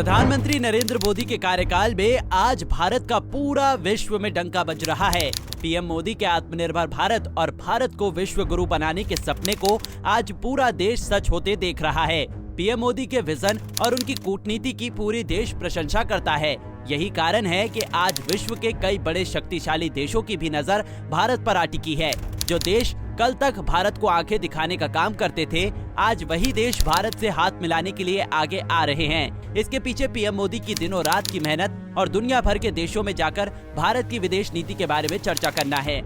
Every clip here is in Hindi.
प्रधानमंत्री नरेंद्र मोदी के कार्यकाल में आज भारत का पूरा विश्व में डंका बज रहा है। पीएम मोदी के आत्मनिर्भर भारत और भारत को विश्व गुरु बनाने के सपने को आज पूरा देश सच होते देख रहा है। पीएम मोदी के विजन और उनकी कूटनीति की पूरी देश प्रशंसा करता है। यही कारण है कि आज विश्व के कई बड़े शक्तिशाली देशों की भी नजर भारत पर आ टिकी है। जो देश कल तक भारत को आंखें दिखाने का काम करते थे, आज वही देश भारत से हाथ मिलाने के लिए आगे आ रहे हैं। इसके पीछे पीएम मोदी की दिनों रात की मेहनत और दुनिया भर के देशों में जाकर भारत की विदेश नीति के बारे में चर्चा करना है।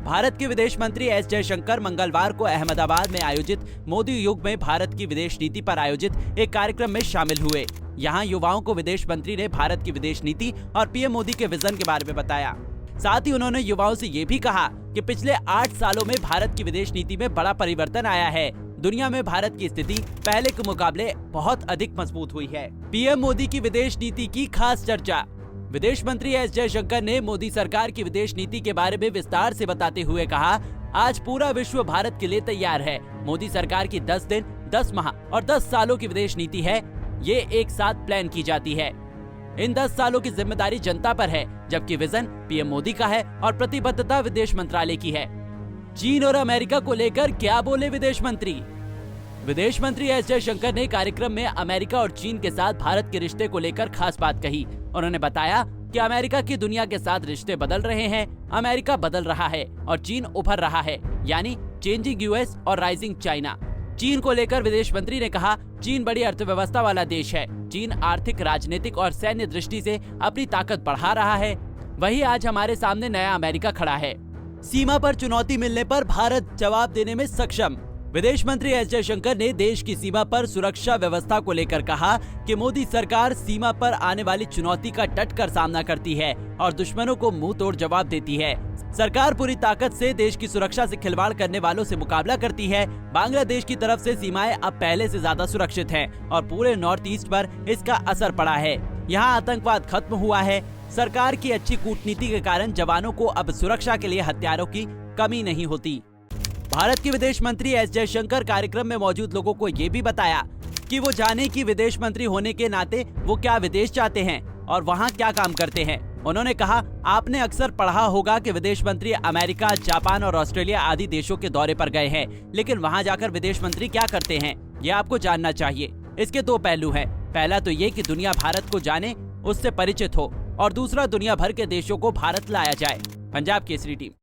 भारत के विदेश मंत्री एस जयशंकर मंगलवार को अहमदाबाद में आयोजित मोदी युग में भारत की विदेश नीति पर आयोजित एक कार्यक्रम में शामिल हुए। यहाँ युवाओं को विदेश मंत्री ने भारत की विदेश नीति और पीएम मोदी के विजन के बारे में बताया। साथ ही उन्होंने युवाओं से ये भी कहा कि पिछले 8 सालों में भारत की विदेश नीति में बड़ा परिवर्तन आया है। दुनिया में भारत की स्थिति पहले के मुकाबले बहुत अधिक मजबूत हुई है। पीएम मोदी की विदेश नीति की खास चर्चा। विदेश मंत्री एस जयशंकर ने मोदी सरकार की विदेश नीति के बारे में विस्तार से बताते हुए कहा, आज पूरा विश्व भारत के लिए तैयार है। मोदी सरकार की 10 दिन, 10 माह और 10 सालों की विदेश नीति है। ये एक साथ प्लान की जाती है। इन 10 सालों की जिम्मेदारी जनता पर है, जबकि विजन पीएम मोदी का है और प्रतिबद्धता विदेश मंत्रालय की है। चीन और अमेरिका को लेकर क्या बोले विदेश मंत्री? विदेश मंत्री एस जयशंकर ने कार्यक्रम में अमेरिका और चीन के साथ भारत के रिश्ते को लेकर खास बात कही। उन्होंने बताया कि अमेरिका की दुनिया के साथ रिश्ते बदल रहे हैं, अमेरिका बदल रहा है और चीन उभर रहा है, यानी चेंजिंग यूएस और राइजिंग चाइना। चीन को लेकर विदेश मंत्री ने कहा, चीन बड़ी अर्थव्यवस्था वाला देश है। चीन आर्थिक, राजनीतिक और सैन्य दृष्टि से अपनी ताकत बढ़ा रहा है। वही आज हमारे सामने नया अमेरिका खड़ा है। सीमा पर चुनौती मिलने पर भारत जवाब देने में सक्षम। विदेश मंत्री एस जयशंकर ने देश की सीमा पर सुरक्षा व्यवस्था को लेकर कहा कि मोदी सरकार सीमा पर आने वाली चुनौती का डटकर सामना करती है और दुश्मनों को मुंह तोड़ जवाब देती है। सरकार पूरी ताकत से देश की सुरक्षा से खिलवाड़ करने वालों से मुकाबला करती है। बांग्लादेश की तरफ से सीमाएं अब पहले से ज्यादा सुरक्षित हैं और पूरे नॉर्थ ईस्ट पर इसका असर पड़ा है। यहाँ आतंकवाद खत्म हुआ है। सरकार की अच्छी कूटनीति के कारण जवानों को अब सुरक्षा के लिए हथियारों की कमी नहीं होती। भारत के विदेश मंत्री एस जयशंकर कार्यक्रम में मौजूद लोगों को ये भी बताया कि वो जाने कि विदेश मंत्री होने के नाते वो क्या विदेश जाते हैं और वहाँ क्या काम करते हैं। उन्होंने कहा, आपने अक्सर पढ़ा होगा कि विदेश मंत्री अमेरिका, जापान और ऑस्ट्रेलिया आदि देशों के दौरे पर गए हैं, लेकिन वहाँ जाकर विदेश मंत्री क्या करते हैं ये आपको जानना चाहिए। इसके 2 पहलू हैं। पहला तो ये कि दुनिया भारत को जाने, उससे परिचित हो, और दूसरा दुनिया भर के देशों को भारत लाया जाए। पंजाब केसरी टीम।